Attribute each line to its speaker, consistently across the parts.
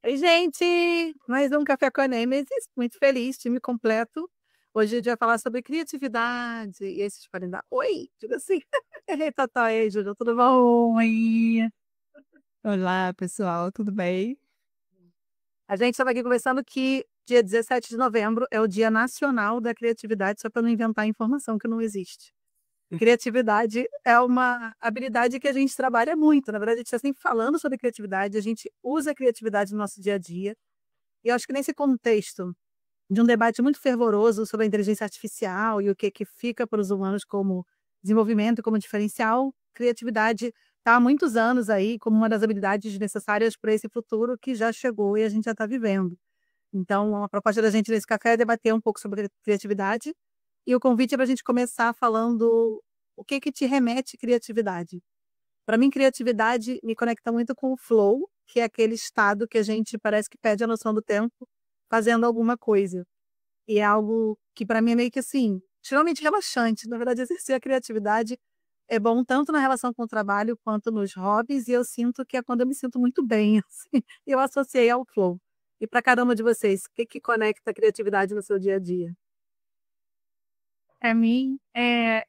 Speaker 1: Oi, gente! Mais um Café com a Nêmesis. Muito feliz, time completo. Hoje a gente vai falar sobre criatividade. E aí vocês podem dar oi, diga assim. Ei, Tatá, ei, Júlia, tudo bom?
Speaker 2: Oi! Olá, pessoal, tudo bem?
Speaker 1: A gente estava aqui conversando que dia 17 de novembro é o Dia Nacional da Criatividade, só para não inventar informação que não existe. Criatividade é uma habilidade que a gente trabalha muito. Na verdade, a gente está sempre falando sobre criatividade, a gente usa a criatividade no nosso dia a dia. E eu acho que nesse contexto de um debate muito fervoroso sobre a inteligência artificial e o que fica para os humanos como desenvolvimento, como diferencial, criatividade está há muitos anos aí como uma das habilidades necessárias para esse futuro que já chegou e a gente já está vivendo. Então, a proposta da gente nesse café é debater um pouco sobre criatividade e o convite é para a gente começar falando o que te remete criatividade. Para mim, criatividade me conecta muito com o flow, que é aquele estado que a gente parece que perde a noção do tempo fazendo alguma coisa. E é algo que para mim é meio que assim, extremamente relaxante. Na verdade, exercer a criatividade é bom tanto na relação com o trabalho quanto nos hobbies, e eu sinto que é quando eu me sinto muito bem, assim. Eu associei ao flow. E para caramba de vocês, o que conecta a criatividade no seu dia a dia?
Speaker 2: Para mim,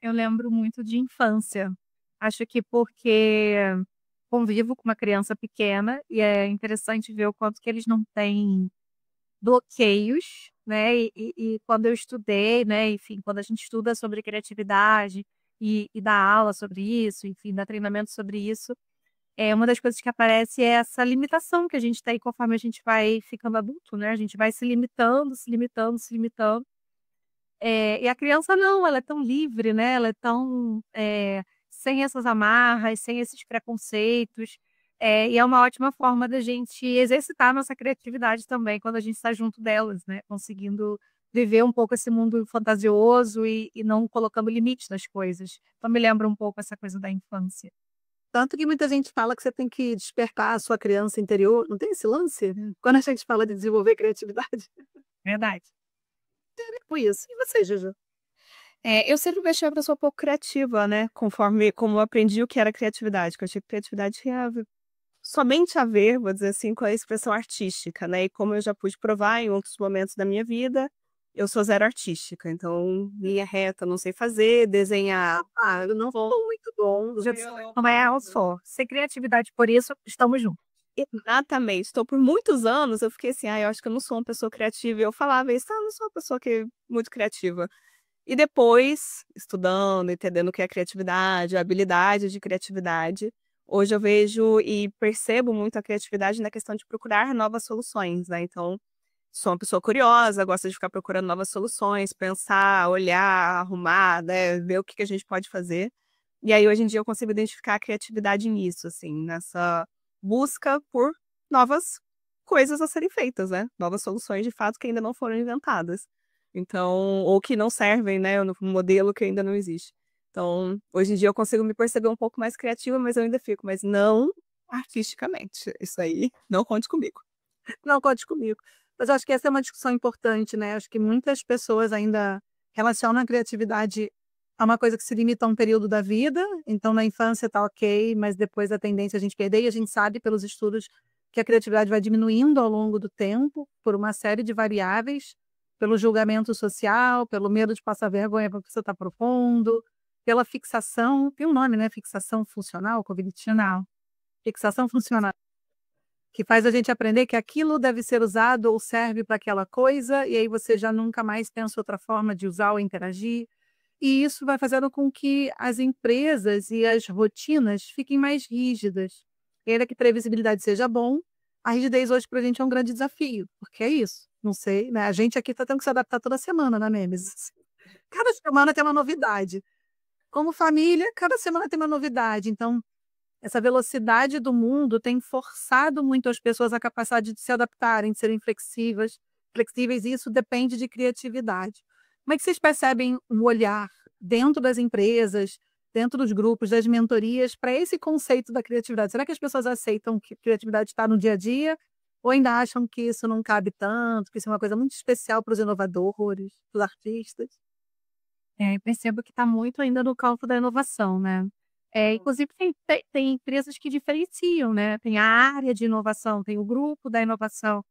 Speaker 2: eu lembro muito de infância. Acho que porque convivo com uma criança pequena e é interessante ver o quanto que eles não têm bloqueios, né? E quando eu estudei, né? Enfim, quando a gente estuda sobre criatividade e dá aula sobre isso, enfim, dá treinamento sobre isso, uma das coisas que aparece é essa limitação que a gente tem conforme a gente vai ficando adulto, né? A gente vai se limitando, se limitando, se limitando. E a criança não, ela é tão livre, né? Ela é tão sem essas amarras, sem esses preconceitos. E é uma ótima forma da gente exercitar a nossa criatividade também, quando a gente está junto delas, né? Conseguindo viver um pouco esse mundo fantasioso e não colocando limites nas coisas. Então me lembra um pouco essa coisa da infância.
Speaker 1: Tanto que muita gente fala que você tem que despertar a sua criança interior. Não tem esse lance? Quando a gente fala de desenvolver criatividade,
Speaker 2: Verdade.
Speaker 1: é tipo isso. E você, Juju?
Speaker 2: Eu sempre me achei uma pessoa pouco criativa, né? Conforme como eu aprendi o que era criatividade, que eu achei que criatividade tinha somente a ver, vou dizer assim, com a expressão artística, né? E como eu já pude provar em outros momentos da minha vida, eu sou zero artística. Então, linha reta, não sei fazer, desenhar.
Speaker 1: Ah, eu não
Speaker 2: Bom,
Speaker 1: sou muito bom.
Speaker 2: não é ao só. Sem criatividade, por isso, estamos juntos. Exatamente. Estou por muitos anos, eu fiquei assim, eu acho que eu não sou uma pessoa criativa. E eu falava isso, eu não sou uma pessoa muito criativa. E depois, estudando, entendendo o que é criatividade, a habilidade de criatividade, hoje eu vejo e percebo muito a criatividade na questão de procurar novas soluções, né? Então, sou uma pessoa curiosa, gosto de ficar procurando novas soluções, pensar, olhar, arrumar, né? Ver o que que a gente pode fazer. E aí, hoje em dia, eu consigo identificar a criatividade nisso, assim, nessa busca por novas coisas a serem feitas, né? Novas soluções, de fato, que ainda não foram inventadas. Então, ou que não servem, né? No modelo que ainda não existe. Então, hoje em dia eu consigo me perceber um pouco mais criativa, mas eu ainda fico, mas não artisticamente. Isso aí, não conte comigo.
Speaker 1: Não, conte comigo. Mas eu acho que essa é uma discussão importante, né? Acho que muitas pessoas ainda relacionam a criatividade a uma coisa que se limita a um período da vida. Então, na infância tá ok, mas depois a tendência é a gente perder. E a gente sabe pelos estudos que a criatividade vai diminuindo ao longo do tempo por uma série de variáveis, pelo julgamento social, pelo medo de passar vergonha porque você está propondo, pela fixação. Tem um nome, né? Fixação funcional, cognitiva.
Speaker 2: Não.
Speaker 1: Fixação funcional que faz a gente aprender que aquilo deve ser usado ou serve para aquela coisa, e aí você já nunca mais pensa outra forma de usar ou interagir. E isso vai fazendo com que as empresas e as rotinas fiquem mais rígidas. E ainda que previsibilidade seja bom, a rigidez hoje para a gente é um grande desafio, porque é isso. Não sei, né? A gente aqui está tendo que se adaptar toda semana na Nemesis. Cada semana tem uma novidade. Como família, cada semana tem uma novidade. Então, essa velocidade do mundo tem forçado muito as pessoas a capacidade de se adaptarem, de serem flexíveis, e isso depende de criatividade. Como é que vocês percebem o olhar dentro das empresas, dentro dos grupos, das mentorias, para esse conceito da criatividade? Será que as pessoas aceitam que criatividade está no dia a dia? Ou ainda acham que isso não cabe tanto, que isso é uma coisa muito especial para os inovadores, para os artistas?
Speaker 2: Percebo que está muito ainda no campo da inovação, né? Inclusive, tem empresas que diferenciam, né? Tem a área de inovação, tem o grupo da inovação.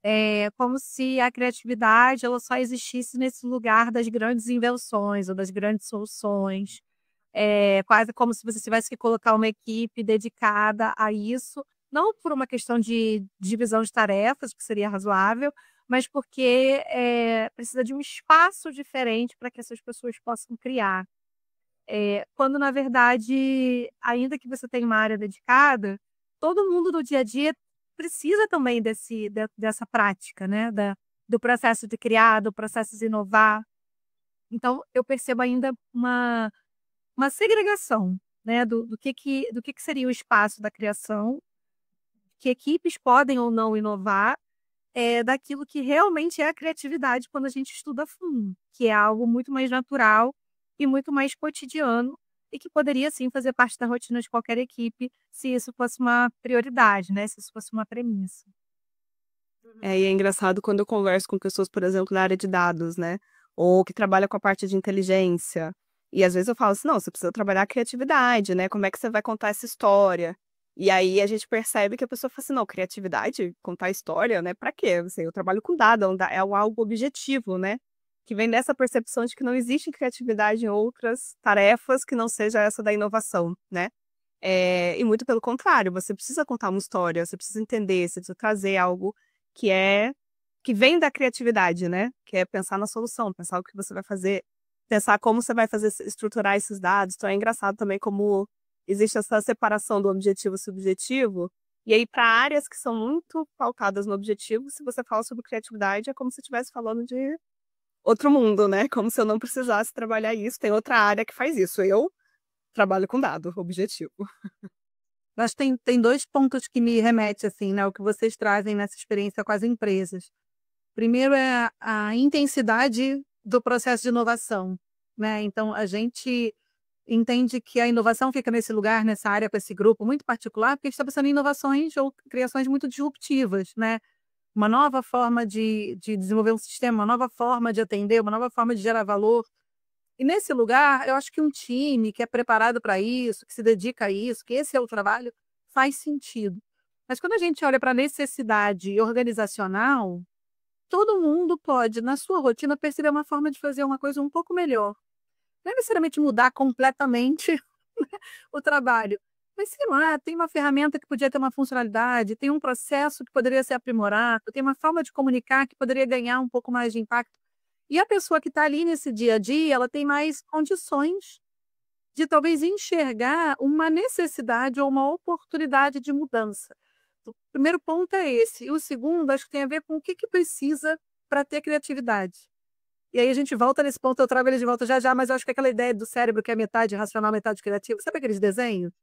Speaker 2: É como se a criatividade ela só existisse nesse lugar das grandes invenções ou das grandes soluções. É quase como se você tivesse que colocar uma equipe dedicada a isso, não por uma questão de divisão de tarefas, que seria razoável, mas porque precisa de um espaço diferente para que essas pessoas possam criar. Quando, na verdade, ainda que você tenha uma área dedicada, todo mundo no dia a dia precisa também dessa prática, né? Do processo de criar, do processo de inovar. Então, eu percebo ainda uma segregação, né? Do que seria o espaço da criação, que equipes podem ou não inovar, daquilo que realmente é a criatividade quando a gente estuda a fundo, que é algo muito mais natural e muito mais cotidiano e que poderia sim fazer parte da rotina de qualquer equipe se isso fosse uma prioridade, né? Se isso fosse uma premissa.
Speaker 3: E é engraçado quando eu converso com pessoas, por exemplo, na área de dados, né? Ou que trabalha com a parte de inteligência. E às vezes eu falo assim, não, você precisa trabalhar a criatividade, né? Como é que você vai contar essa história? E aí a gente percebe que a pessoa fala assim, não, criatividade, contar história, né? Pra quê? Assim, eu trabalho com dado, é algo objetivo, né? Que vem dessa percepção de que não existe criatividade em outras tarefas que não seja essa da inovação, né? E muito pelo contrário, você precisa contar uma história, você precisa entender, você precisa trazer algo que que vem da criatividade, né? Que é pensar na solução, pensar o que você vai fazer, pensar como você vai fazer estruturar esses dados. Então é engraçado também como existe essa separação do objetivo e subjetivo. E aí, para áreas que são muito pautadas no objetivo, se você fala sobre criatividade, é como se estivesse falando de outro mundo, né? Como se eu não precisasse trabalhar isso. Tem outra área que faz isso. Eu trabalho com dado objetivo.
Speaker 1: Mas tem dois pontos que me remetem, assim, né? O que vocês trazem nessa experiência com as empresas. Primeiro é a intensidade do processo de inovação, né? Então, a gente entende que a inovação fica nesse lugar, nessa área, com esse grupo muito particular, porque está pensando em inovações ou criações muito disruptivas, né? Uma nova forma de desenvolver um sistema, uma nova forma de atender, uma nova forma de gerar valor. E nesse lugar, eu acho que um time que é preparado para isso, que se dedica a isso, que esse é o trabalho, faz sentido. Mas quando a gente olha para a necessidade organizacional, todo mundo pode, na sua rotina, perceber uma forma de fazer uma coisa um pouco melhor. Não é necessariamente mudar completamente o trabalho, mas sei lá, tem uma ferramenta que podia ter uma funcionalidade, tem um processo que poderia ser aprimorado, tem uma forma de comunicar que poderia ganhar um pouco mais de impacto. E a pessoa que está ali nesse dia a dia, ela tem mais condições de talvez enxergar uma necessidade ou uma oportunidade de mudança. O primeiro ponto é esse. E o segundo, acho que tem a ver com o que precisa para ter criatividade. E aí a gente volta nesse ponto, eu trago ele de volta já já, mas eu acho que aquela ideia do cérebro que é metade racional, metade criativo, sabe aqueles desenhos?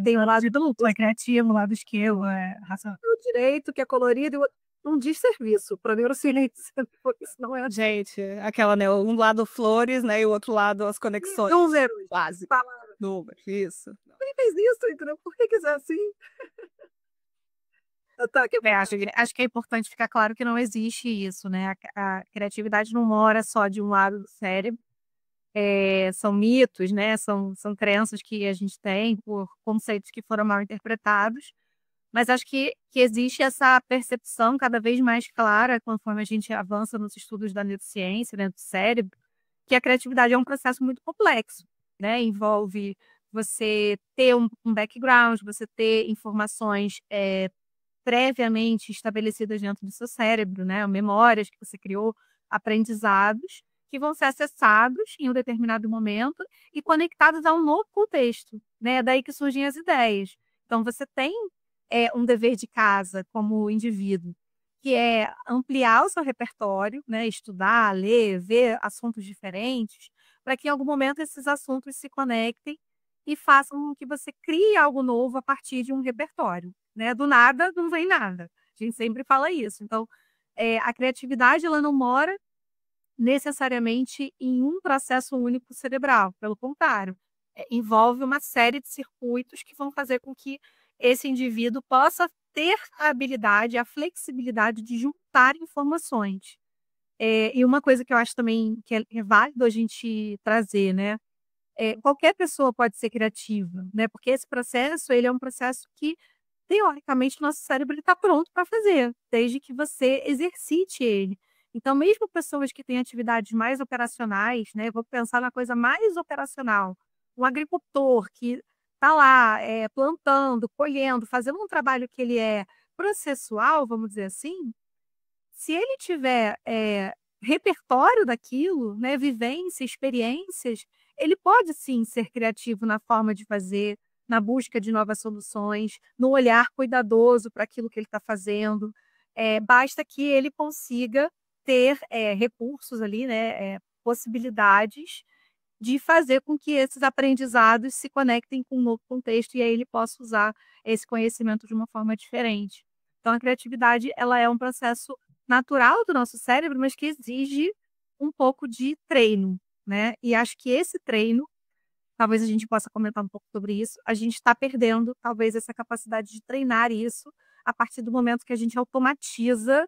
Speaker 2: Tem o lado duplo, é criativo, o lado esquerdo, racional.
Speaker 1: O direito, que é colorido, e o outro não diz serviço para neurociência, porque isso não é.
Speaker 3: Gente, aquela, né? Um lado flores, né? E o outro lado as conexões.
Speaker 1: Números,
Speaker 3: Quase.
Speaker 1: palavras.
Speaker 3: Números, isso.
Speaker 1: Quem fez isso, entendeu? Por que quiser assim?
Speaker 2: Acho que é importante ficar claro que não existe isso, né? A criatividade não mora só de um lado do cérebro. São mitos, né? São crenças que a gente tem por conceitos que foram mal interpretados. Mas acho que existe essa percepção cada vez mais clara, conforme a gente avança nos estudos da neurociência, né, do cérebro, que a criatividade é um processo muito complexo, né? Envolve você ter um background, você ter informações previamente estabelecidas dentro do seu cérebro, né? Memórias que você criou, aprendizados que vão ser acessados em um determinado momento e conectados a um novo contexto, né? É daí que surgem as ideias. Então, você tem um dever de casa como indivíduo, que é ampliar o seu repertório, né? Estudar, ler, ver assuntos diferentes, para que em algum momento esses assuntos se conectem e façam com que você crie algo novo a partir de um repertório, né? Do nada não vem nada. A gente sempre fala isso. Então, a criatividade ela não mora necessariamente em um processo único cerebral. Pelo contrário, envolve uma série de circuitos que vão fazer com que esse indivíduo possa ter a habilidade, a flexibilidade de juntar informações. E uma coisa que eu acho também que é válido a gente trazer, né? qualquer pessoa pode ser criativa, né? Porque esse processo, ele é um processo que, teoricamente, o nosso cérebro está pronto para fazer, desde que você exercite ele. Então, mesmo pessoas que têm atividades mais operacionais, né? Vou pensar na coisa mais operacional. Um agricultor que está lá plantando, colhendo, fazendo um trabalho que ele é processual, vamos dizer assim, se ele tiver repertório daquilo, né, vivência, experiências, ele pode sim ser criativo na forma de fazer, na busca de novas soluções, no olhar cuidadoso para aquilo que ele está fazendo. Basta que ele consiga ter recursos ali, né, possibilidades de fazer com que esses aprendizados se conectem com um novo contexto e aí ele possa usar esse conhecimento de uma forma diferente. Então, a criatividade, ela é um processo natural do nosso cérebro, mas que exige um pouco de treino, né? E acho que esse treino, talvez a gente possa comentar um pouco sobre isso, a gente está perdendo, talvez, essa capacidade de treinar isso a partir do momento que a gente automatiza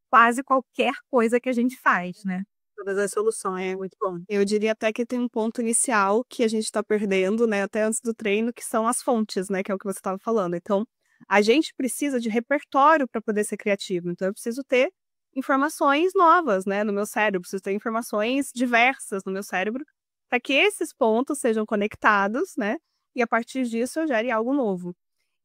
Speaker 2: quase qualquer coisa que a gente faz, né?
Speaker 1: Todas as soluções, é muito bom.
Speaker 3: Eu diria até que tem um ponto inicial que a gente está perdendo, né, até antes do treino, que são as fontes, né, que é o que você estava falando. Então, a gente precisa de repertório para poder ser criativo. Então, eu preciso ter informações novas, né, no meu cérebro, preciso ter informações diversas no meu cérebro, para que esses pontos sejam conectados, né, e a partir disso eu gere algo novo.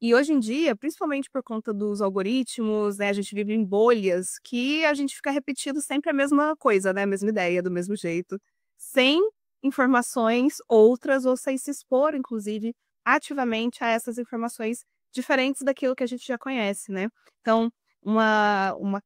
Speaker 3: E hoje em dia, principalmente por conta dos algoritmos, né, a gente vive em bolhas que a gente fica repetindo sempre a mesma coisa, né, a mesma ideia, do mesmo jeito, sem informações outras ou sem se expor, inclusive, ativamente a essas informações diferentes daquilo que a gente já conhece, né? Então, uma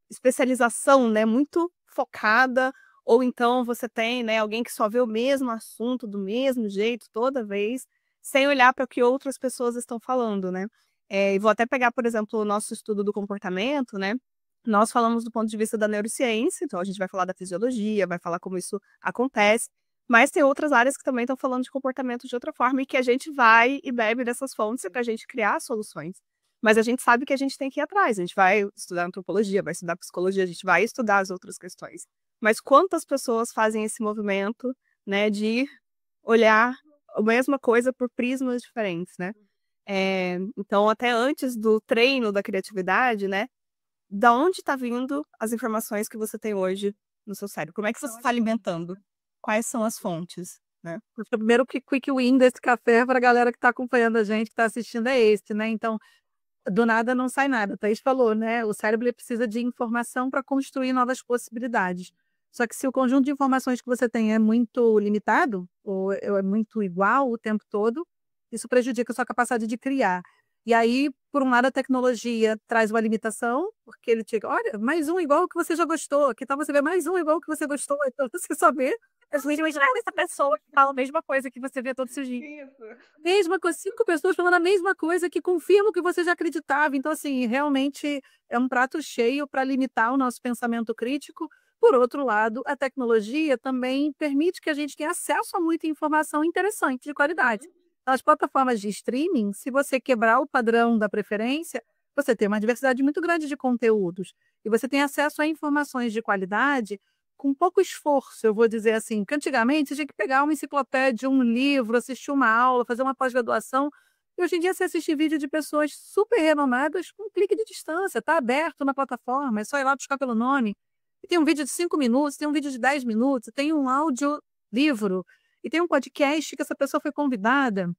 Speaker 3: especialização, né, muito focada, ou então você tem, né, alguém que só vê o mesmo assunto do mesmo jeito toda vez, sem olhar para o que outras pessoas estão falando, né? E vou até pegar, por exemplo, o nosso estudo do comportamento, né? Nós falamos do ponto de vista da neurociência, então a gente vai falar da fisiologia, vai falar como isso acontece, mas tem outras áreas que também estão falando de comportamento de outra forma e que a gente vai e bebe dessas fontes para a gente criar soluções. Mas a gente sabe que a gente tem que ir atrás, a gente vai estudar antropologia, vai estudar psicologia, a gente vai estudar as outras questões. Mas quantas pessoas fazem esse movimento, né, de olhar a mesma coisa por prismas diferentes, né? Então, até antes do treino da criatividade, né, da onde está vindo as informações que você tem hoje no seu cérebro? Como é que você está alimentando? Quais são as fontes, né?
Speaker 1: O primeiro quick win desse café para a galera que está acompanhando a gente, que está assistindo, é esse, né? Então, do nada não sai nada. A Thaís falou, né? O cérebro ele precisa de informação para construir novas possibilidades. Só que se o conjunto de informações que você tem é muito limitado, ou é muito igual o tempo todo, isso prejudica a sua capacidade de criar. E aí, por um lado, a tecnologia traz uma limitação, porque ele te olha, mais um igual que você já gostou, que tal você ver mais um igual que você gostou, então você só vê.
Speaker 2: Eu sou imaginar essa pessoa que fala a mesma coisa que você vê todos os dias.
Speaker 1: Mesma coisa, 5 pessoas falando a mesma coisa que confirmam o que você já acreditava. Então, assim, realmente é um prato cheio para limitar o nosso pensamento crítico. Por outro lado, a tecnologia também permite que a gente tenha acesso a muita informação interessante, de qualidade. Nas plataformas de streaming, se você quebrar o padrão da preferência, você tem uma diversidade muito grande de conteúdos. E você tem acesso a informações de qualidade com pouco esforço, eu vou dizer assim. Porque antigamente você tinha que pegar uma enciclopédia, um livro, assistir uma aula, fazer uma pós-graduação. E hoje em dia você assiste vídeo de pessoas super renomadas com um clique de distância. Está aberto na plataforma, é só ir lá buscar pelo nome. E tem um vídeo de 5 minutos, tem um vídeo de 10 minutos, tem um audiolivro e tem um podcast que essa pessoa foi convidada.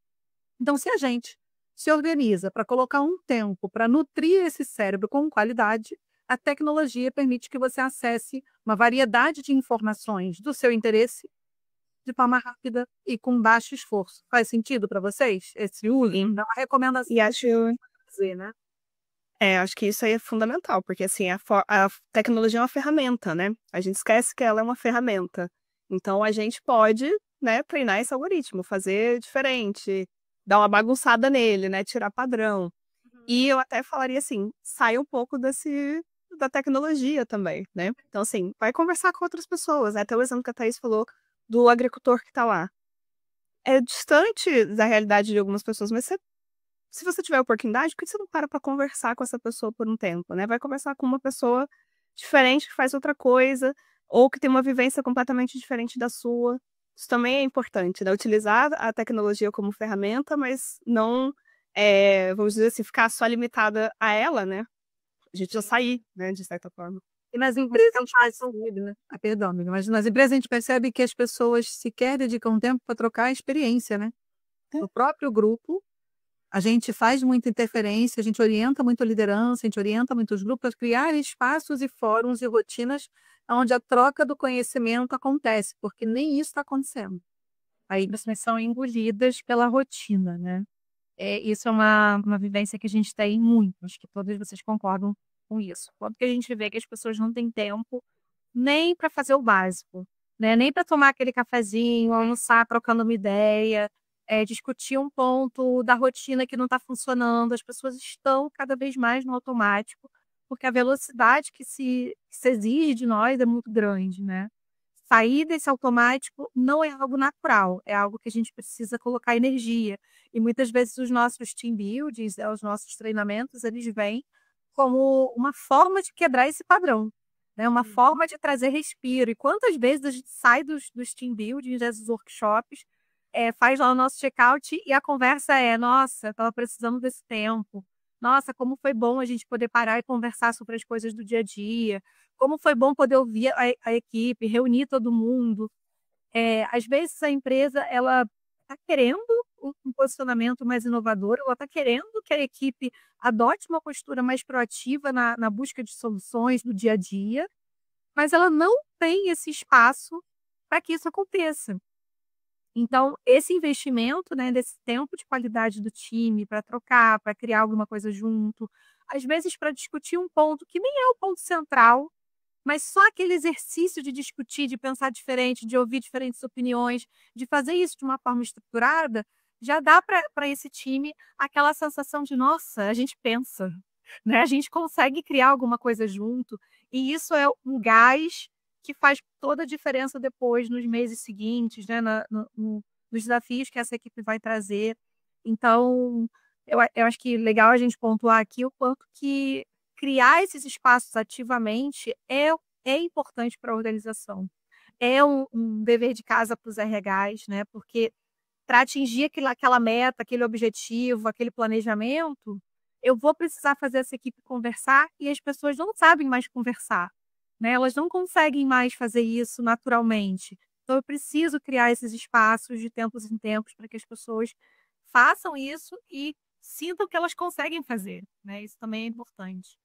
Speaker 1: Então, se a gente se organiza para colocar um tempo para nutrir esse cérebro com qualidade, a tecnologia permite que você acesse uma variedade de informações do seu interesse de forma rápida e com baixo esforço. Faz sentido para vocês esse uso? Então, a recomendação
Speaker 3: E acho,
Speaker 1: fazer, né?
Speaker 3: acho que isso aí é fundamental, porque assim, a tecnologia é uma ferramenta, né? A gente esquece que ela é uma ferramenta. Então, a gente pode, né, treinar esse algoritmo, fazer diferente, dar uma bagunçada nele, né, tirar padrão. E eu até falaria assim, sai um pouco da tecnologia também, né? Então, assim, vai conversar com outras pessoas, né? Até o exemplo que a Thaís falou do agricultor que está lá. É distante da realidade de algumas pessoas, mas se você tiver oportunidade, por que você não para conversar com essa pessoa por um tempo, né? Vai conversar com uma pessoa diferente, que faz outra coisa, ou que tem uma vivência completamente diferente da sua, Isso também é importante, né? Utilizar a tecnologia como ferramenta, mas não, vamos dizer assim, ficar só limitada a ela, né? A gente já sair, né, de certa forma.
Speaker 1: E nas empresas a gente percebe, né? Perdão, amiga, mas nas empresas a gente percebe que as pessoas sequer dedicam tempo para trocar a experiência, né? No próprio grupo, a gente faz muita interferência, a gente orienta muito a liderança, a gente orienta muito os grupos a criar espaços e fóruns e rotinas onde a troca do conhecimento acontece, porque nem isso está acontecendo.
Speaker 2: Aí pessoas são engolidas pela rotina, né? Isso é uma vivência que a gente tem muito, acho que todos vocês concordam com isso. Quando que a gente vê que as pessoas não têm tempo nem para fazer o básico, né? Nem para tomar aquele cafezinho, almoçar trocando uma ideia, discutir um ponto da rotina que não está funcionando. As pessoas estão cada vez mais no automático, porque a velocidade que se exige de nós é muito grande, né? Sair desse automático não é algo natural, é algo que a gente precisa colocar energia. E muitas vezes os nossos team buildings, os nossos treinamentos, eles vêm como uma forma de quebrar esse padrão, né? Uma forma de trazer respiro. E quantas vezes a gente sai dos team buildings, dos workshops, faz lá o nosso check-out e a conversa é: nossa, eu estava precisando desse tempo. Nossa, como foi bom a gente poder parar e conversar sobre as coisas do dia a dia. Como foi bom poder ouvir a equipe, reunir todo mundo. Às vezes a empresa ela está querendo um posicionamento mais inovador, ela está querendo que a equipe adote uma postura mais proativa na busca de soluções do dia a dia, mas ela não tem esse espaço para que isso aconteça. Então, esse investimento, né, desse tempo de qualidade do time para trocar, para criar alguma coisa junto, às vezes para discutir um ponto que nem é o ponto central, mas só aquele exercício de discutir, de pensar diferente, de ouvir diferentes opiniões, de fazer isso de uma forma estruturada, já dá para esse time aquela sensação de: nossa, a gente pensa, né? A gente consegue criar alguma coisa junto, e isso é um gás que faz toda a diferença depois, nos meses seguintes, né? Nos desafios que essa equipe vai trazer. Então, eu acho que legal a gente pontuar aqui o quanto que criar esses espaços ativamente é importante para a organização. É um dever de casa para os RHs, né? Porque para atingir aquela meta, aquele objetivo, aquele planejamento, eu vou precisar fazer essa equipe conversar e as pessoas não sabem mais conversar, né? Elas não conseguem mais fazer isso naturalmente. Então, eu preciso criar esses espaços de tempos em tempos para que as pessoas façam isso e sintam que elas conseguem fazer, né? Isso também é importante.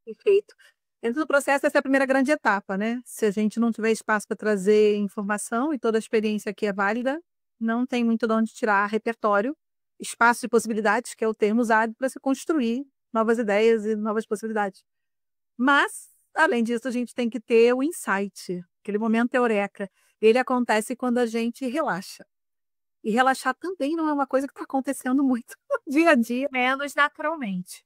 Speaker 1: Perfeito. Dentro do processo, essa é a primeira grande etapa, né? Se a gente não tiver espaço para trazer informação e toda a experiência aqui é válida, não tem muito de onde tirar repertório, espaço e possibilidades, que é o termo usado para se construir novas ideias e novas possibilidades. Mas, além disso, a gente tem que ter o insight, aquele momento eureka. Ele acontece quando a gente relaxa. E relaxar também não é uma coisa que está acontecendo muito no dia a dia.
Speaker 2: Menos naturalmente.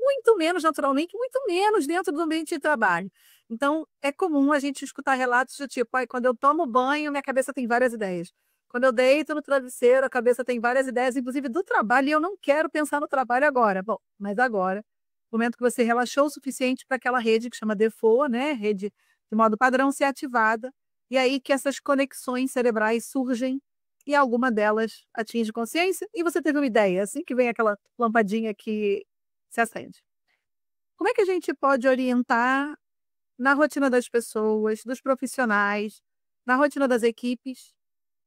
Speaker 1: Muito menos naturalmente, muito menos dentro do ambiente de trabalho. Então, é comum a gente escutar relatos do tipo: ai, quando eu tomo banho, minha cabeça tem várias ideias. Quando eu deito no travesseiro, a cabeça tem várias ideias, inclusive do trabalho, e eu não quero pensar no trabalho agora. Bom, mas agora, no momento que você relaxou o suficiente para aquela rede que chama default, né, rede de modo padrão, ser ativada, e aí que essas conexões cerebrais surgem, e alguma delas atinge consciência, e você teve uma ideia, assim que vem aquela lampadinha que se acende. Como é que a gente pode orientar na rotina das pessoas, dos profissionais, na rotina das equipes,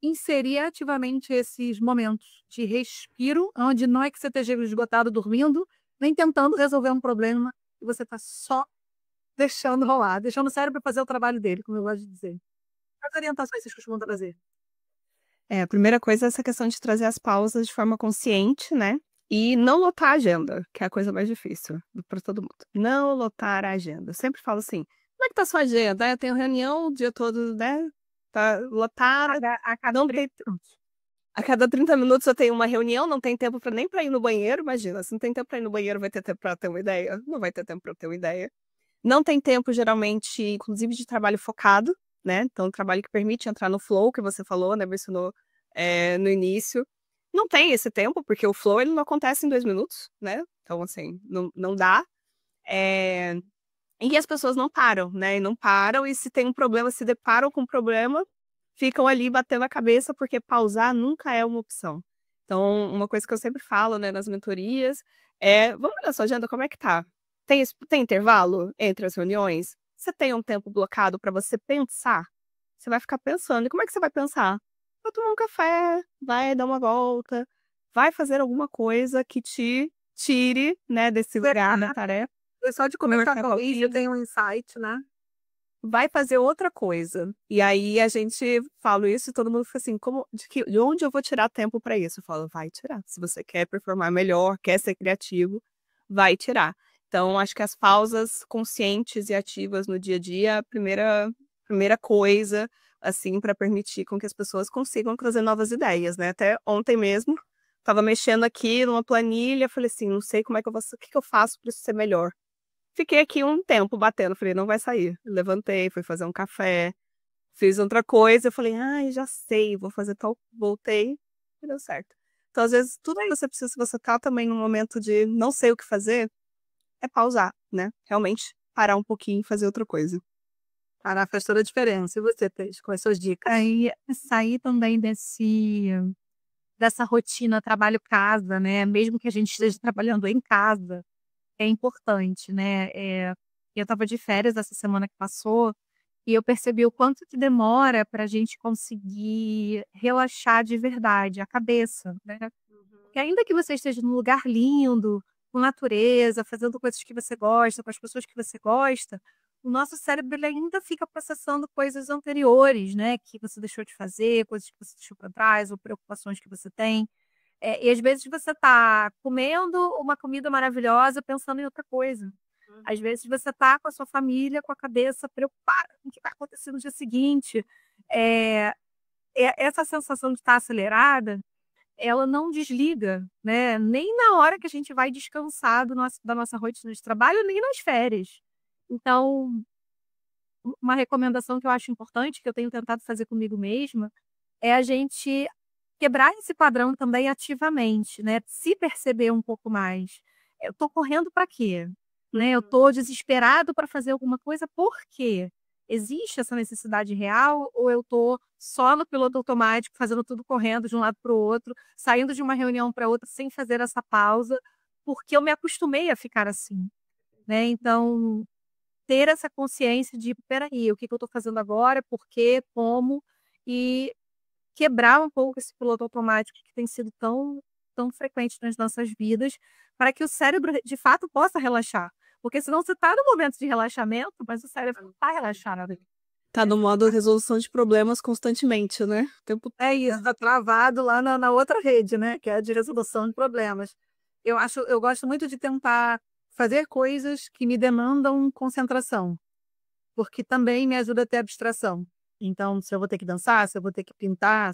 Speaker 1: inserir ativamente esses momentos de respiro, onde não é que você esteja esgotado dormindo, nem tentando resolver um problema, e você está só deixando rolar, deixando o cérebro fazer o trabalho dele, como eu gosto de dizer. Quais orientações vocês costumam trazer?
Speaker 3: A primeira coisa é essa questão de trazer as pausas de forma consciente, né? E não lotar a agenda, que é a coisa mais difícil para todo mundo. Não lotar a agenda. Eu sempre falo assim: como é que tá a sua agenda? Eu tenho reunião o dia todo, né? Tá lotada.
Speaker 2: A cada
Speaker 3: Não
Speaker 2: 30
Speaker 3: tem... A cada 30 minutos eu tenho uma reunião, não tem tempo nem para ir no banheiro. Imagina, se não tem tempo para ir no banheiro, vai ter tempo para ter uma ideia? Não vai ter tempo para ter uma ideia. Não tem tempo, geralmente, inclusive, de trabalho focado, né? Então, trabalho que permite entrar no flow, que você falou, né? Mencionou no início. Não tem esse tempo, porque o flow ele não acontece em 2 minutos, né? Então, assim, não dá. E as pessoas não param, né? E não param, e se tem um problema, se deparam com um problema, ficam ali batendo a cabeça, porque pausar nunca é uma opção. Então, uma coisa que eu sempre falo, né, nas mentorias é: vamos olhar sua agenda, como é que tá? Tem intervalo entre as reuniões? Você tem um tempo blocado para você pensar? Você vai ficar pensando. E como é que você vai pensar? Vai tomar um café, vai dar uma volta, vai fazer alguma coisa que te tire, né, desse lugar da tarefa.
Speaker 1: Só de comentar com isso, eu tenho um insight, né?
Speaker 3: Vai fazer outra coisa. E aí a gente fala isso e todo mundo fica assim, de onde eu vou tirar tempo para isso? Eu falo, vai tirar. Se você quer performar melhor, quer ser criativo, vai tirar. Então, acho que as pausas conscientes e ativas no dia a dia é a primeira coisa, assim, para permitir com que as pessoas consigam trazer novas ideias, né? Até ontem mesmo, estava mexendo aqui numa planilha, falei assim, não sei como é que o que que eu faço para isso ser melhor. Fiquei aqui um tempo batendo, falei, não vai sair. Levantei, fui fazer um café, fiz outra coisa, eu falei, ai, já sei, vou fazer tal. Voltei e deu certo. Então, às vezes, tudo que você precisa, se você tá também num momento de não sei o que fazer, é pausar, né? Realmente parar um pouquinho e fazer outra coisa.
Speaker 1: Parar faz toda a diferença. E você, Thaís, com as suas dicas?
Speaker 2: Aí, sair também dessa rotina trabalho-casa, né? Mesmo que a gente esteja trabalhando em casa, é importante, né? Eu estava de férias essa semana que passou e eu percebi o quanto que demora para a gente conseguir relaxar de verdade a cabeça, né? Porque ainda que você esteja num lugar lindo, com natureza, fazendo coisas que você gosta, com as pessoas que você gosta, o nosso cérebro ele ainda fica processando coisas anteriores, né? Que você deixou de fazer, coisas que você deixou para trás, ou preocupações que você tem. E às vezes você está comendo uma comida maravilhosa pensando em outra coisa. Às vezes você está com a sua família, com a cabeça preocupada com o que vai acontecer no dia seguinte. É, essa sensação de estar acelerada, ela não desliga, né? Nem na hora que a gente vai descansar da nossa rotina de trabalho, nem nas férias. Então, uma recomendação que eu acho importante, que eu tenho tentado fazer comigo mesma, é a gente quebrar esse padrão também ativamente, né? Se perceber um pouco mais. Eu estou correndo para quê? Né? Eu estou desesperado para fazer alguma coisa, por quê? Existe essa necessidade real ou eu estou só no piloto automático, fazendo tudo correndo de um lado para o outro, saindo de uma reunião para outra sem fazer essa pausa, porque eu me acostumei a ficar assim, né? Então, ter essa consciência de, peraí, o que que eu estou fazendo agora, por quê, como, e quebrar um pouco esse piloto automático que tem sido tão frequente nas nossas vidas, para que o cérebro, de fato, possa relaxar. Porque senão você está no momento de relaxamento, mas o cérebro não está relaxado.
Speaker 3: Tá no modo resolução de problemas constantemente, né?
Speaker 1: É isso, tá travado lá na outra rede, né? Que é a de resolução de problemas. Eu gosto muito de tentar fazer coisas que me demandam concentração, porque também me ajuda a ter abstração. Então, se eu vou ter que dançar, se eu vou ter que pintar,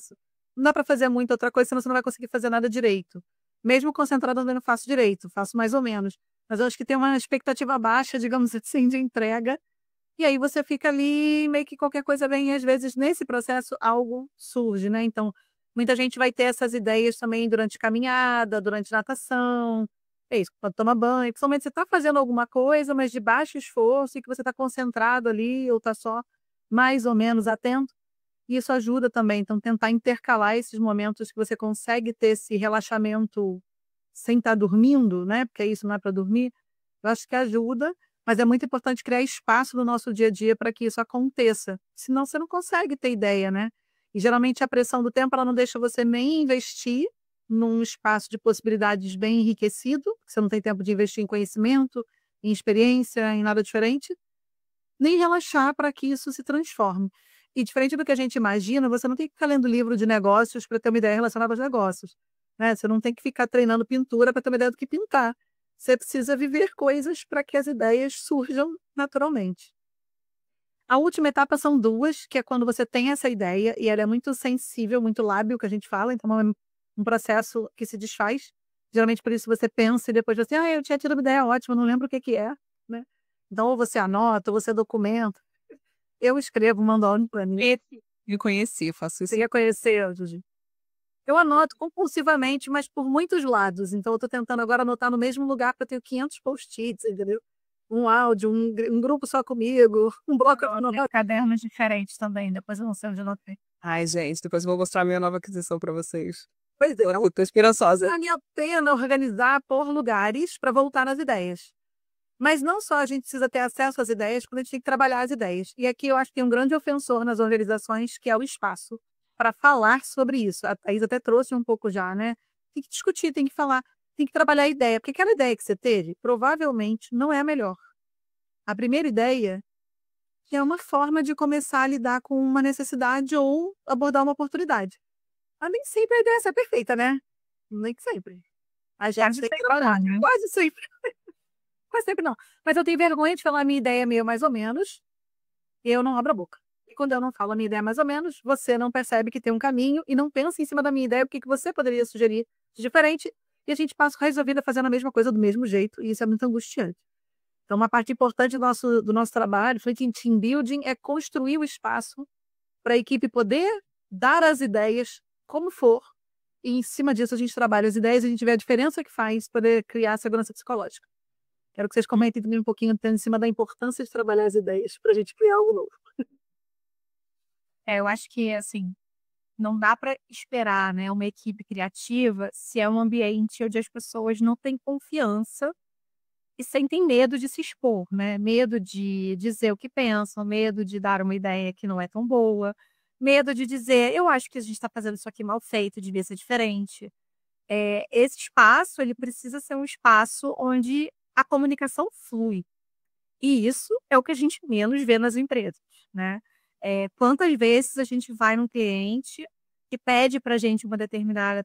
Speaker 1: não dá para fazer muita outra coisa, senão você não vai conseguir fazer nada direito. Mesmo concentrado, eu não faço direito, faço mais ou menos. Mas eu acho que tem uma expectativa baixa, digamos assim, de entrega. E aí você fica ali, meio que qualquer coisa vem, e às vezes nesse processo algo surge, né? Então, muita gente vai ter essas ideias também durante caminhada, durante natação, é isso, quando toma banho. Principalmente você está fazendo alguma coisa, mas de baixo esforço e que você está concentrado ali ou está só mais ou menos atento. E isso ajuda também. Então, tentar intercalar esses momentos que você consegue ter esse relaxamento sem estar dormindo, né? Porque isso não é para dormir. Eu acho que ajuda, mas é muito importante criar espaço no nosso dia a dia para que isso aconteça. Senão você não consegue ter ideia, né? E geralmente a pressão do tempo ela não deixa você nem investir num espaço de possibilidades bem enriquecido, porque você não tem tempo de investir em conhecimento, em experiência, em nada diferente, nem relaxar para que isso se transforme. E diferente do que a gente imagina, você não tem que ficar lendo livro de negócios para ter uma ideia relacionada aos negócios, né? Você não tem que ficar treinando pintura para ter uma ideia do que pintar. Você precisa viver coisas para que as ideias surjam naturalmente. A última etapa são duas, que é quando você tem essa ideia e ela é muito sensível, muito lábil, que a gente fala, então é um processo que se desfaz. Geralmente por isso você pensa e depois você, eu tinha tido uma ideia ótima, não lembro o que que é, né? Então ou você anota, ou você documenta. Eu escrevo, mando áudio para mim.
Speaker 3: Eu conheci, faço isso.
Speaker 1: Você quer conhecer, Judy? Eu anoto compulsivamente, mas por muitos lados. Então, eu estou tentando agora anotar no mesmo lugar para ter 500 post-its, entendeu? Um áudio, um grupo só comigo, um bloco.
Speaker 2: Cadernos diferentes também, depois eu não sei onde eu anotei.
Speaker 3: Ai, gente, depois eu vou mostrar a minha nova aquisição para vocês.
Speaker 1: Pois é,
Speaker 3: Eu tô esperançosa.
Speaker 1: vale a pena organizar por lugares para voltar nas ideias. Mas não só a gente precisa ter acesso às ideias, quando a gente tem que trabalhar as ideias. E aqui eu acho que tem um grande ofensor nas organizações, que é o espaço, para falar sobre isso. A Thaís até trouxe um pouco já, né? Tem que discutir, tem que falar, tem que trabalhar a ideia. Porque aquela ideia que você teve, provavelmente, não é a melhor. A primeira ideia é uma forma de começar a lidar com uma necessidade ou abordar uma oportunidade. Mas nem sempre a ideia é perfeita, né? Nem sempre. A gente tem que trabalhar, né? Quase sempre. Quase sempre não. Mas eu tenho vergonha de falar a minha ideia meio mais ou menos, e eu não abro a boca. E quando eu não falo a minha ideia mais ou menos, você não percebe que tem um caminho e não pensa em cima da minha ideia o que você poderia sugerir de diferente, e a gente passa o resto da vida fazendo a mesma coisa do mesmo jeito, e isso é muito angustiante. Então, uma parte importante do nosso trabalho, frente em team building, é construir o espaço para a equipe poder dar as ideias como for, e em cima disso a gente trabalha as ideias e a gente vê a diferença que faz poder criar segurança psicológica. Quero que vocês comentem também um pouquinho em cima da importância de trabalhar as ideias para a gente criar algo novo.
Speaker 2: Eu acho que, assim, não dá para esperar, né, uma equipe criativa se é um ambiente onde as pessoas não têm confiança e sentem medo de se expor, né? Medo de dizer o que pensam, medo de dar uma ideia que não é tão boa, medo de dizer, eu acho que a gente está fazendo isso aqui mal feito, devia ser diferente. Esse espaço, ele precisa ser um espaço onde a comunicação flui. E isso é o que a gente menos vê nas empresas, né? Quantas vezes a gente vai num cliente que pede para a gente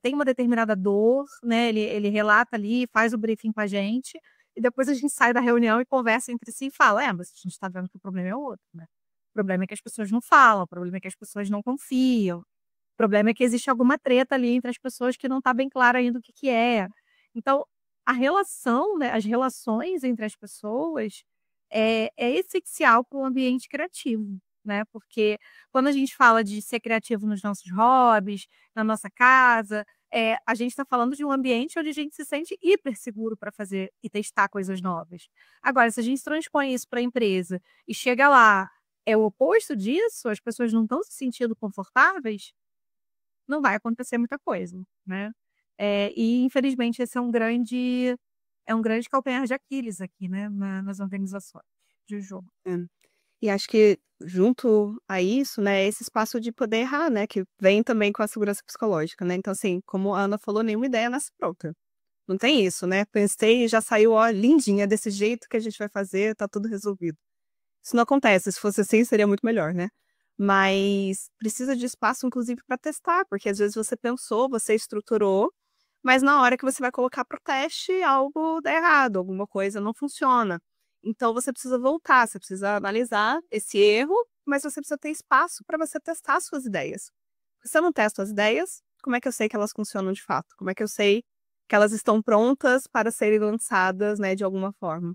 Speaker 2: tem uma determinada dor, né? Ele relata ali, faz o briefing com a gente, e depois a gente sai da reunião e conversa entre si e fala, mas a gente está vendo que o problema é outro, né? O problema é que as pessoas não falam, o problema é que as pessoas não confiam, o problema é que existe alguma treta ali entre as pessoas que não está bem claro ainda o que que é. Então, a relação, né, as relações entre as pessoas é essencial para o ambiente criativo, né? Porque quando a gente fala de ser criativo nos nossos hobbies, na nossa casa, a gente está falando de um ambiente onde a gente se sente hiper seguro para fazer e testar coisas novas. Agora, se a gente transpõe isso para a empresa e chega lá, é o oposto disso, as pessoas não estão se sentindo confortáveis, não vai acontecer muita coisa, né? E infelizmente esse é um grande calcanhar de Aquiles aqui, né, nas organizações de jogo.
Speaker 3: E acho que junto a isso, né, esse espaço de poder errar, né, que vem também com a segurança psicológica, né? Então, assim, como a Ana falou, nenhuma ideia nasce pronta. Não tem isso, né? Pensei e já saiu, ó, lindinha, desse jeito que a gente vai fazer, tá tudo resolvido. Isso não acontece. Se fosse assim, seria muito melhor, né? Mas precisa de espaço, inclusive, para testar, porque às vezes você pensou, você estruturou, mas na hora que você vai colocar para o teste, algo dá errado, alguma coisa não funciona. Então você precisa voltar, você precisa analisar esse erro, mas você precisa ter espaço para você testar suas ideias. Se eu não testo as ideias, como é que eu sei que elas funcionam de fato? Como é que eu sei que elas estão prontas para serem lançadas, né, de alguma forma?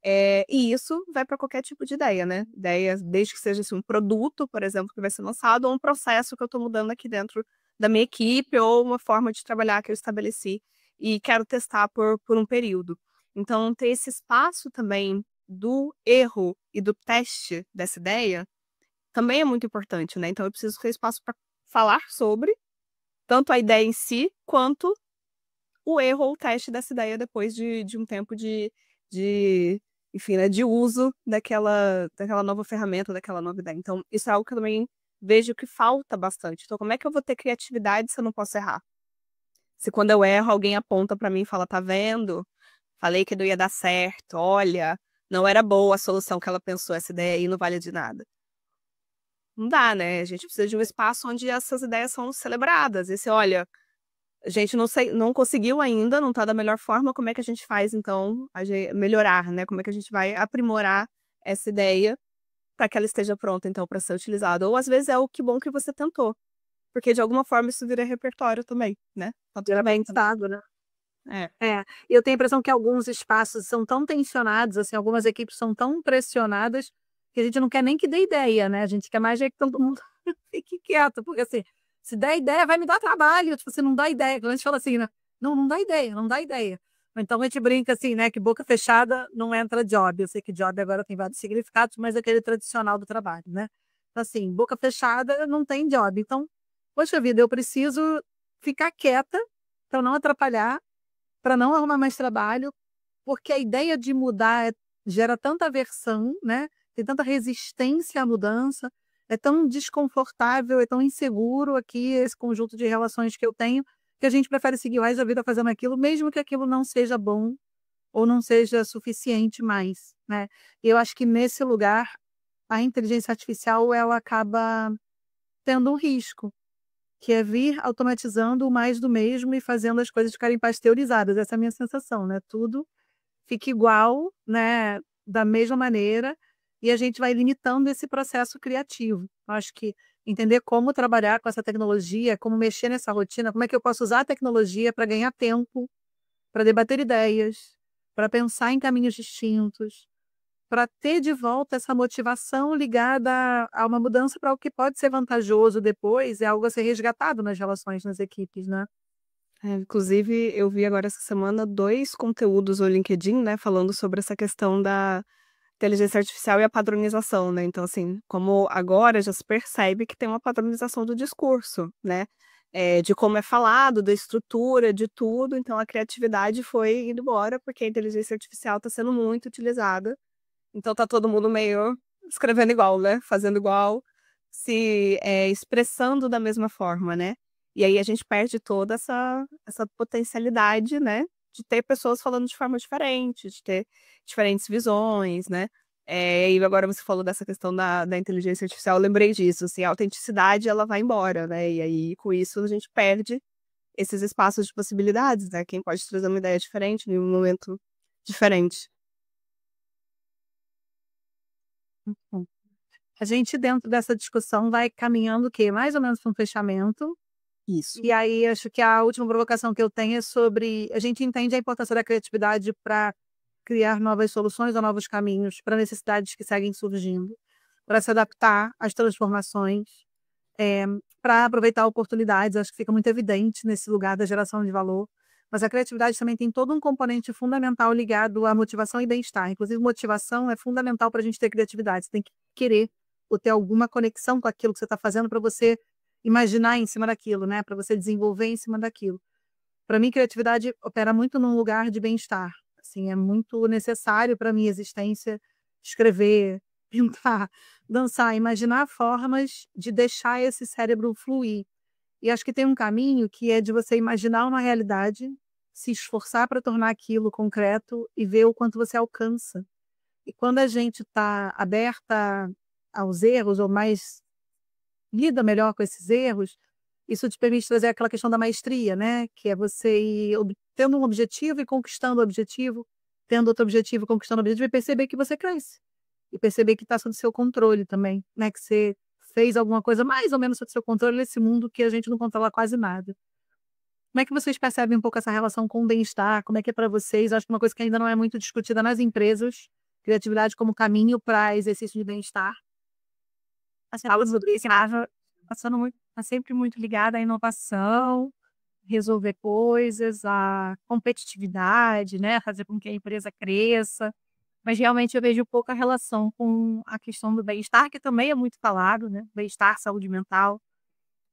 Speaker 3: E isso vai para qualquer tipo de ideia, né? Ideias, desde que seja assim, um produto, por exemplo, que vai ser lançado, ou um processo que eu estou mudando aqui dentro da minha equipe, ou uma forma de trabalhar que eu estabeleci e quero testar por um período. Então, ter esse espaço também do erro e do teste dessa ideia também é muito importante, né? Então, eu preciso ter espaço para falar sobre tanto a ideia em si, quanto o erro ou o teste dessa ideia depois de um tempo enfim, né, de uso daquela nova ferramenta, daquela nova ideia. Então, isso é algo que eu também vejo que falta bastante. Então, como é que eu vou ter criatividade se eu não posso errar? Se quando eu erro, alguém aponta para mim e fala, tá vendo? Falei que não ia dar certo, olha, não era boa a solução que ela pensou, essa ideia aí não vale de nada. Não dá, né? A gente precisa de um espaço onde essas ideias são celebradas. Olha, a gente não conseguiu ainda, não está da melhor forma, como é que a gente faz, então, melhorar, né? Como é que a gente vai aprimorar essa ideia para que ela esteja pronta, então, para ser utilizada. Ou, às vezes, é o que bom que você tentou, porque, de alguma forma, isso vira repertório também, né?
Speaker 1: Vira bem estado, né? E eu tenho a impressão que alguns espaços são tão tensionados, assim, algumas equipes são tão pressionadas, que a gente não quer nem que dê ideia, né? A gente quer mais que todo mundo fique quieto, porque, assim, se der ideia, vai me dar trabalho. Tipo, você não dá ideia. Quando a gente fala assim, né? Não dá ideia, não dá ideia. Então a gente brinca assim, né? Que boca fechada não entra job. Eu sei que job agora tem vários significados, mas é aquele tradicional do trabalho, né? Assim, boca fechada não tem job. Então, poxa vida, eu preciso ficar quieta para não atrapalhar, para não arrumar mais trabalho, porque a ideia de mudar gera tanta aversão, né? Tem tanta resistência à mudança, é tão desconfortável, é tão inseguro aqui esse conjunto de relações que eu tenho, que a gente prefere seguir o resto da vida fazendo aquilo, mesmo que aquilo não seja bom ou não seja suficiente mais, né? E eu acho que nesse lugar a inteligência artificial ela acaba tendo um risco, que é vir automatizando o mais do mesmo e fazendo as coisas ficarem pasteurizadas. Essa é a minha sensação, né? Tudo fica igual, né? Da mesma maneira, e a gente vai limitando esse processo criativo. Eu acho que entender como trabalhar com essa tecnologia, como mexer nessa rotina, como é que eu posso usar a tecnologia para ganhar tempo, para debater ideias, para pensar em caminhos distintos, para ter de volta essa motivação ligada a uma mudança para o que pode ser vantajoso depois, é algo a ser resgatado nas relações nas equipes, né?
Speaker 3: Inclusive, eu vi agora essa semana 2 conteúdos no LinkedIn, né, falando sobre essa questão da inteligência artificial e a padronização, né? Então, assim, como agora já se percebe que tem uma padronização do discurso, né? De como é falado, da estrutura, de tudo. Então, a criatividade foi indo embora porque a inteligência artificial está sendo muito utilizada. Então, tá todo mundo meio escrevendo igual, né? Fazendo igual, se expressando da mesma forma, né? E aí a gente perde toda essa potencialidade, né? De ter pessoas falando de forma diferente, de ter diferentes visões, né? E agora você falou dessa questão da inteligência artificial, eu lembrei disso, assim, a autenticidade, ela vai embora, né? E aí, com isso, a gente perde esses espaços de possibilidades, né? Quem pode trazer uma ideia diferente em um momento diferente.
Speaker 1: Uhum. A gente, dentro dessa discussão, vai caminhando o quê? Mais ou menos para um fechamento.
Speaker 3: Isso.
Speaker 1: E aí, acho que a última provocação que eu tenho é sobre... A gente entende a importância da criatividade para criar novas soluções ou novos caminhos para necessidades que seguem surgindo, para se adaptar às transformações, para aproveitar oportunidades. Acho que fica muito evidente nesse lugar da geração de valor. Mas a criatividade também tem todo um componente fundamental ligado à motivação e bem-estar. Inclusive, motivação é fundamental para a gente ter criatividade. Você tem que querer ou ter alguma conexão com aquilo que você está fazendo para você imaginar em cima daquilo, né? Para você desenvolver em cima daquilo. Para mim, criatividade opera muito num lugar de bem-estar. Assim, é muito necessário para a minha existência escrever, pintar, dançar, imaginar formas de deixar esse cérebro fluir. E acho que tem um caminho que é de você imaginar uma realidade, se esforçar para tornar aquilo concreto e ver o quanto você alcança. E quando a gente está aberta aos erros, ou mais lida melhor com esses erros, isso te permite trazer aquela questão da maestria, né? Que é você ir tendo um objetivo e conquistando o objetivo, tendo outro objetivo e conquistando o objetivo, e perceber que você cresce. E perceber que está sob seu controle também, né? Que você fez alguma coisa mais ou menos sob seu controle nesse mundo que a gente não controla quase nada. Como é que vocês percebem um pouco essa relação com o bem-estar? Como é que é para vocês? Acho que uma coisa que ainda não é muito discutida nas empresas, criatividade como caminho para exercício de bem-estar.
Speaker 2: Assim, a aula sobre isso, tá sempre muito ligada à inovação, resolver coisas, à competitividade, né? Fazer com que a empresa cresça. Mas realmente eu vejo pouca relação com a questão do bem-estar, que também é muito falado, né? Bem-estar, saúde mental.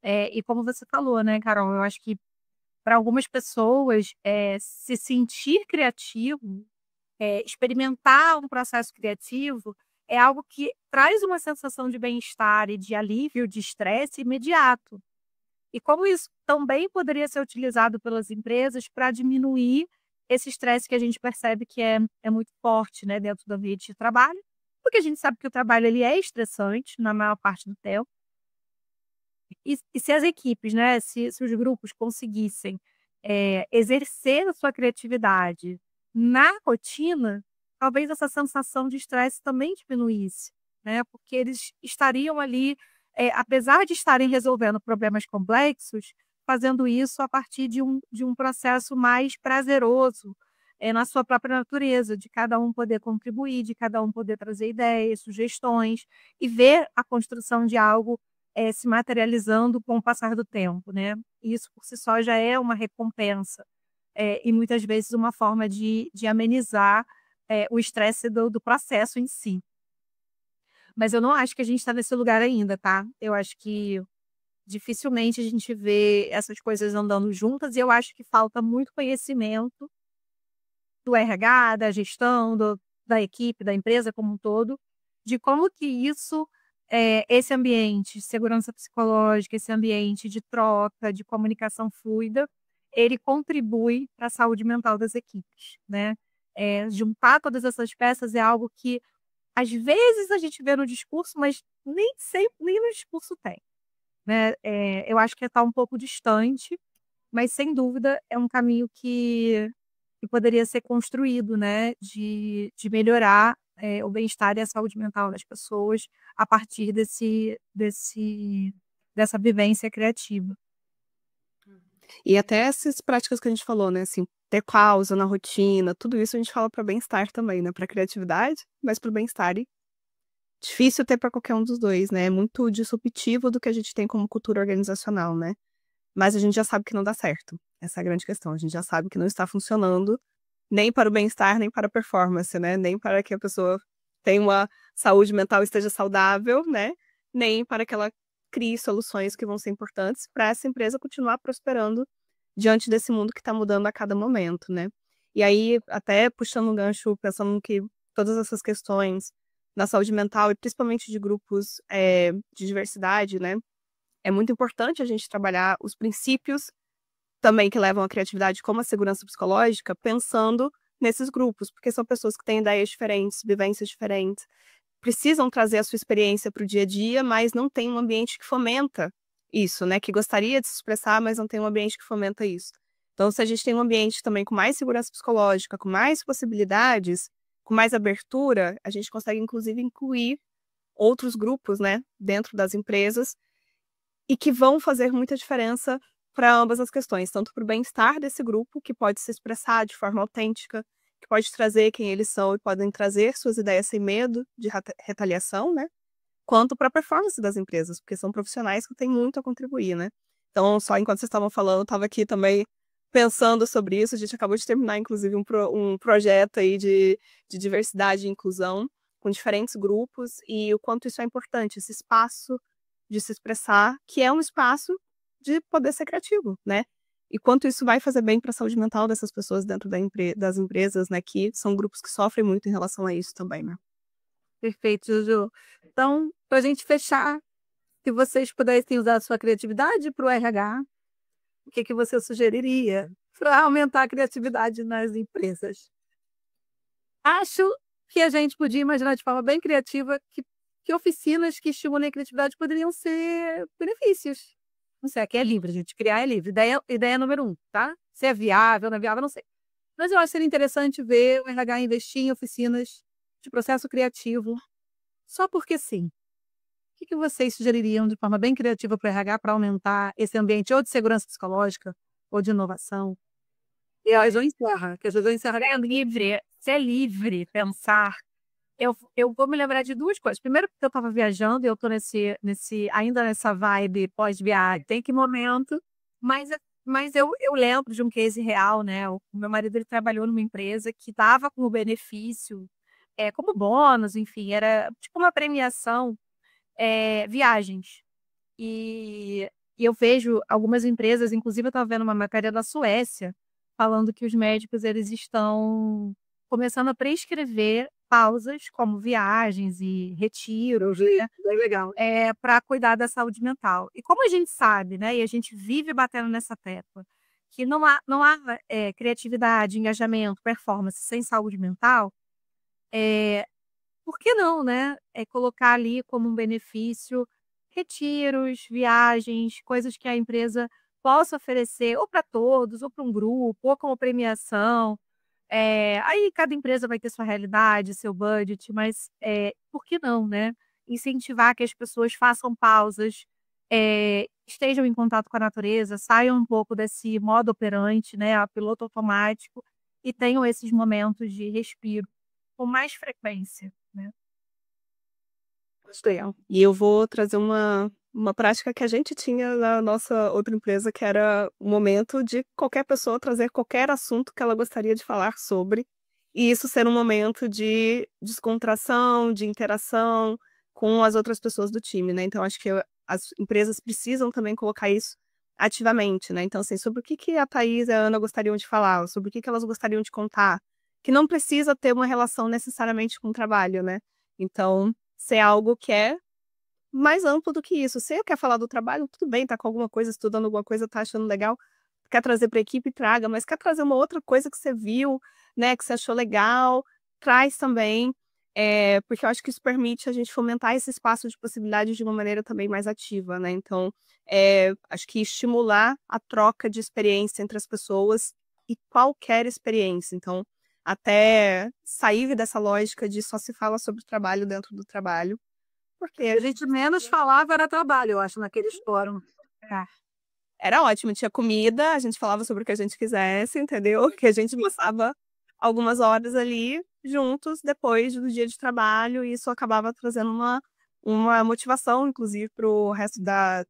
Speaker 2: E como você falou, né, Carol, eu acho que para algumas pessoas, se sentir criativo, experimentar um processo criativo, é algo que traz uma sensação de bem-estar e de alívio de estresse imediato. E como isso também poderia ser utilizado pelas empresas para diminuir esse estresse que a gente percebe que é muito forte, né, dentro do ambiente de trabalho, porque a gente sabe que o trabalho ele é estressante na maior parte do tempo. E se as equipes, né, se os grupos conseguissem exercer a sua criatividade na rotina, talvez essa sensação de estresse também diminuísse, né? Porque eles estariam ali, apesar de estarem resolvendo problemas complexos, fazendo isso a partir de um processo mais prazeroso, na sua própria natureza, de cada um poder contribuir, de cada um poder trazer ideias, sugestões e ver a construção de algo se materializando com o passar do tempo, né? Isso por si só já é uma recompensa, e muitas vezes uma forma de amenizar o estresse do processo em si. Mas eu não acho que a gente está nesse lugar ainda, tá? Eu acho que dificilmente a gente vê essas coisas andando juntas e eu acho que falta muito conhecimento do RH, da gestão, da equipe, da empresa como um todo, de como que isso, esse ambiente de segurança psicológica, esse ambiente de troca, de comunicação fluida, ele contribui para a saúde mental das equipes, né? Juntar todas essas peças é algo que às vezes a gente vê no discurso, mas nem sempre, nem no discurso tem, né? Eu acho que está um pouco distante, mas sem dúvida é um caminho que poderia ser construído, né? De melhorar o bem-estar e a saúde mental das pessoas a partir dessa vivência criativa.
Speaker 3: E até essas práticas que a gente falou, né? Assim, ter pausa na rotina, tudo isso a gente fala para bem-estar também, né? Para criatividade, mas para o bem-estar. E difícil ter para qualquer um dos dois, né? É muito disruptivo do que a gente tem como cultura organizacional, né? Mas a gente já sabe que não dá certo. Essa é a grande questão. A gente já sabe que não está funcionando nem para o bem-estar, nem para a performance, né? Nem para que a pessoa tenha uma saúde mental e esteja saudável, né? Nem para que ela crie soluções que vão ser importantes para essa empresa continuar prosperando diante desse mundo que está mudando a cada momento, né? E aí, até puxando um gancho, pensando que todas essas questões na saúde mental e principalmente de grupos de diversidade, né? É muito importante a gente trabalhar os princípios também que levam à criatividade, como a segurança psicológica, pensando nesses grupos, porque são pessoas que têm ideias diferentes, vivências diferentes, precisam trazer a sua experiência para o dia a dia, mas não tem um ambiente que fomenta isso, né? Que gostaria de se expressar, mas não tem um ambiente que fomenta isso. Então, se a gente tem um ambiente também com mais segurança psicológica, com mais possibilidades, com mais abertura, a gente consegue, inclusive, incluir outros grupos, né, dentro das empresas, e que vão fazer muita diferença para ambas as questões, tanto para o bem-estar desse grupo, que pode se expressar de forma autêntica, que pode trazer quem eles são e podem trazer suas ideias sem medo de retaliação, né? Quanto para a performance das empresas, porque são profissionais que têm muito a contribuir, né? Então, só enquanto vocês estavam falando, eu estava aqui também pensando sobre isso. A gente acabou de terminar, inclusive, um projeto aí de diversidade e inclusão com diferentes grupos e o quanto isso é importante, esse espaço de se expressar, que é um espaço de poder ser criativo, né? E quanto isso vai fazer bem para a saúde mental dessas pessoas dentro das empresas, né? Que são grupos que sofrem muito em relação a isso também, né?
Speaker 1: Perfeito, Juju. Então, para a gente fechar, se vocês pudessem usar a sua criatividade para o RH, o que você sugeriria para aumentar a criatividade nas empresas? Acho que a gente podia imaginar de forma bem criativa que oficinas que estimulem a criatividade poderiam ser benefícios. Não sei, aqui é livre, gente. Criar é livre. Ideia número 1, tá? Se é viável, não é viável, não sei. Mas eu acho que seria interessante ver o RH investir em oficinas de processo criativo, só porque sim. O que vocês sugeririam de forma bem criativa para o RH para aumentar esse ambiente ou de segurança psicológica ou de inovação? E a Jo encerra, que a Jo encerra.
Speaker 2: Ser livre, pensar. Eu vou me lembrar de duas coisas. Primeiro, porque eu estava viajando e eu estou ainda nessa vibe pós-viagem. Tem que momento. Mas eu lembro de um case real, né? O meu marido ele trabalhou numa empresa que dava como benefício, como bônus, enfim, era tipo uma premiação, viagens. E eu vejo algumas empresas, inclusive eu estava vendo uma matéria da Suécia, falando que os médicos eles estão começando a prescrever pausas como viagens e retiros, né,
Speaker 1: Bem legal.
Speaker 2: para cuidar da saúde mental. E como a gente sabe, né, e a gente vive batendo nessa tecla, que não há criatividade, engajamento, performance sem saúde mental, por que não, né? Colocar ali como um benefício retiros, viagens, coisas que a empresa possa oferecer ou para todos, ou para um grupo, ou como premiação. Aí cada empresa vai ter sua realidade, seu budget, mas por que não, né? Incentivar que as pessoas façam pausas, estejam em contato com a natureza, saiam um pouco desse modo operante, né? A piloto automático, e tenham esses momentos de respiro com mais frequência, né?
Speaker 1: Gostei.
Speaker 3: E eu vou trazer uma prática que a gente tinha na nossa outra empresa, que era o momento de qualquer pessoa trazer qualquer assunto que ela gostaria de falar sobre, e isso ser um momento de descontração, de interação com as outras pessoas do time, né? Então, acho que as empresas precisam também colocar isso ativamente, né? Então, assim, sobre o que a Thaís e a Ana gostariam de falar, sobre o que elas gostariam de contar, que não precisa ter uma relação necessariamente com o trabalho, né? Então, ser algo que é mais amplo do que isso. Se quer falar do trabalho, tudo bem, tá com alguma coisa, estudando alguma coisa, tá achando legal, quer trazer para a equipe, traga, mas quer trazer uma outra coisa que você viu, né, que você achou legal, traz também, porque eu acho que isso permite a gente fomentar esse espaço de possibilidades de uma maneira também mais ativa, né? Então, acho que estimular a troca de experiência entre as pessoas e qualquer experiência. Então, até sair dessa lógica de só se fala sobre o trabalho dentro do trabalho, porque
Speaker 1: A gente menos falava era trabalho, eu acho, naqueles fóruns.
Speaker 3: era ótimo, tinha comida, a gente falava sobre o que a gente quisesse, entendeu? Que a gente passava algumas horas ali juntos depois do dia de trabalho, e isso acabava trazendo uma motivação, inclusive, para o resto da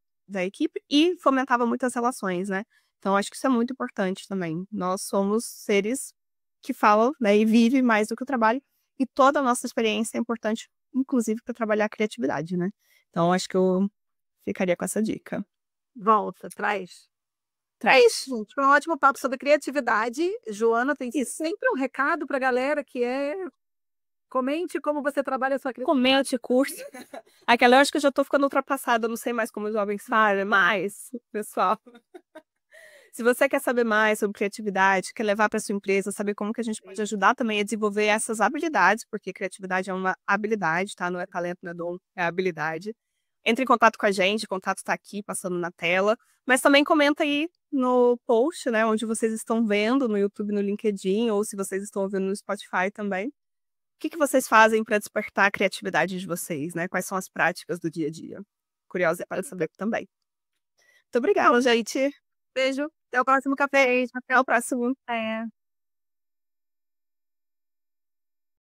Speaker 3: equipe, e fomentava muitas relações, né? Então, acho que isso é muito importante também. Nós somos seres que falam, né, e vivem mais do que o trabalho, e toda a nossa experiência é importante, inclusive, para trabalhar a criatividade, né? Então, acho que eu ficaria com essa dica.
Speaker 1: Volta, traz.
Speaker 3: Traz.
Speaker 1: Gente, foi um ótimo papo sobre criatividade. Joana, tem sempre um recado para a galera que comente como você trabalha a sua criatividade.
Speaker 3: Comente, curte. Aquela eu acho que eu já tô ficando ultrapassada, eu não sei mais como os jovens falam, mas, pessoal, se você quer saber mais sobre criatividade, quer levar para sua empresa, saber como que a gente pode ajudar também a desenvolver essas habilidades, porque criatividade é uma habilidade, tá? Não é talento, não é dom, é habilidade. Entre em contato com a gente, o contato está aqui, passando na tela, mas também comenta aí no post, né, onde vocês estão vendo, no YouTube, no LinkedIn, ou se vocês estão ouvindo no Spotify também. O que vocês fazem para despertar a criatividade de vocês, né? Quais são as práticas do dia a dia? Curiosa para saber também. Muito obrigada, gente.
Speaker 1: Beijo. Até o próximo café.
Speaker 3: Até o próximo.